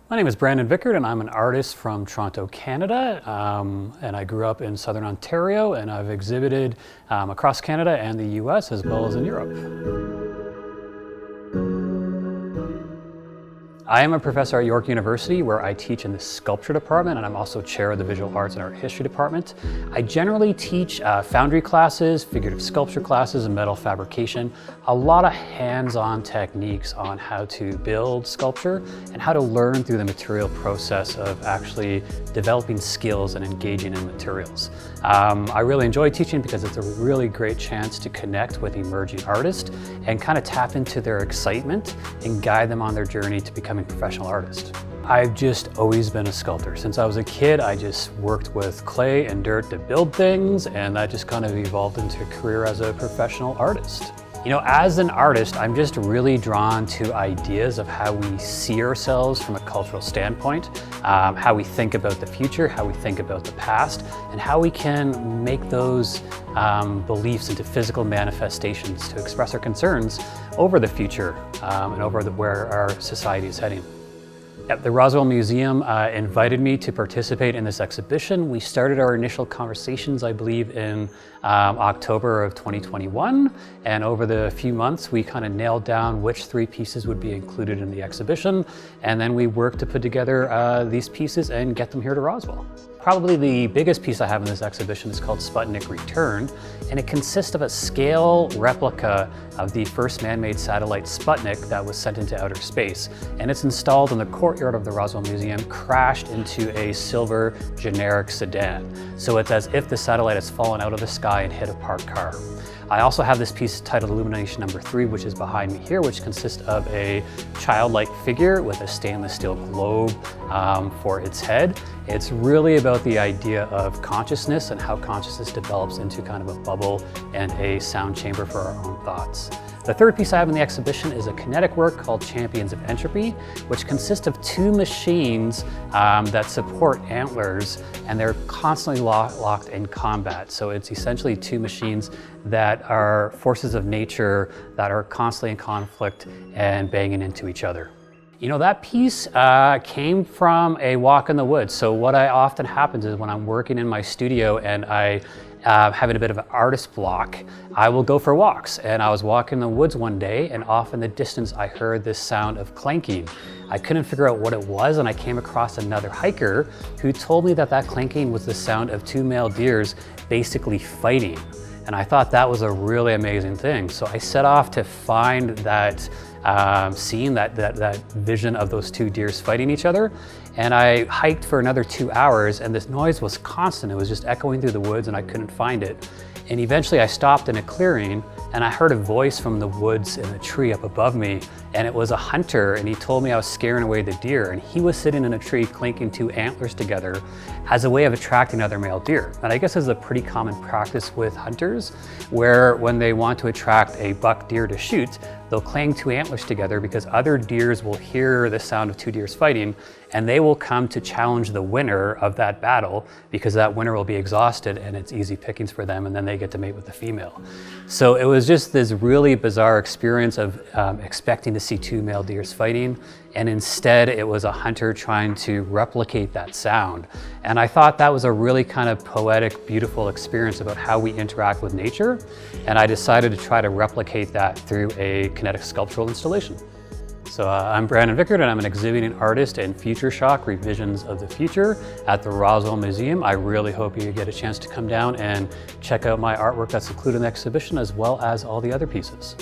My name is Brandon Vickerd, and I'm an artist from Toronto, Canada. And I grew up in Southern Ontario, and I've exhibited across Canada and the US as well as in Europe. I am a professor at York University where I teach in the sculpture department, and I'm also chair of the visual arts and art history department. I generally teach foundry classes, figurative sculpture classes, and metal fabrication. A lot of hands-on techniques on how to build sculpture and how to learn through the material process of actually developing skills and engaging in materials. I really enjoy teaching because it's a really great chance to connect with emerging artists and kind of tap into their excitement and guide them on their journey to becoming professional artists. I've just always been a sculptor. Since I was a kid, I just worked with clay and dirt to build things, and that just kind of evolved into a career as a professional artist. You know, as an artist, I'm just really drawn to ideas of how we see ourselves from a cultural standpoint, how we think about the future, how we think about the past, and how we can make those beliefs into physical manifestations to express our concerns over the future and over where our society is heading. The Roswell Museum invited me to participate in this exhibition. We started our initial conversations, I believe, in October of 2021. And over the few months, we kind of nailed down which 3 pieces would be included in the exhibition. And then we worked to put together these pieces and get them here to Roswell. Probably the biggest piece I have in this exhibition is called Sputnik Return, and it consists of a scale replica of the first man-made satellite Sputnik that was sent into outer space. And it's installed in the courtyard of the Roswell Museum, crashed into a silver generic sedan. So it's as if the satellite has fallen out of the sky and hit a parked car. I also have this piece titled Illumination number 3, which is behind me here, which consists of a childlike figure with a stainless steel globe for its head. It's really about the idea of consciousness and how consciousness develops into kind of a bubble and a sound chamber for our own thoughts. The third piece I have in the exhibition is a kinetic work called Champions of Entropy, which consists of 2 machines that support antlers, and they're constantly locked in combat. So it's essentially 2 machines that are forces of nature that are constantly in conflict and banging into each other. You know, that piece came from a walk in the woods. So what often happens is when I'm working in my studio and I having a bit of an artist block, I will go for walks. And I was walking in the woods one day, and off in the distance I heard this sound of clanking. I couldn't figure out what it was, and I came across another hiker who told me that clanking was the sound of 2 male deers basically fighting. And I thought that was a really amazing thing. So I set off to find that scene, that vision of those 2 deers fighting each other. And I hiked for another 2 hours, and this noise was constant. It was just echoing through the woods, and I couldn't find it. And eventually I stopped in a clearing, and I heard a voice from the woods in a tree up above me, and it was a hunter, and he told me I was scaring away the deer, and he was sitting in a tree clinking 2 antlers together as a way of attracting other male deer. And I guess this is a pretty common practice with hunters, where when they want to attract a buck deer to shoot, they'll clang 2 antlers together because other deers will hear the sound of 2 deers fighting, and they will come to challenge the winner of that battle because that winner will be exhausted and it's easy pickings for them, and then they get to mate with the female. So it was just this really bizarre experience of expecting to see 2 male deers fighting, and instead it was a hunter trying to replicate that sound. And I thought that was a really kind of poetic, beautiful experience about how we interact with nature, and I decided to try to replicate that through a kinetic sculptural installation. So I'm Brandon Vickerd, and I'm an exhibiting artist in Future Shock Revisions of the Future at the Roswell Museum. I really hope you get a chance to come down and check out my artwork that's included in the exhibition, as well as all the other pieces.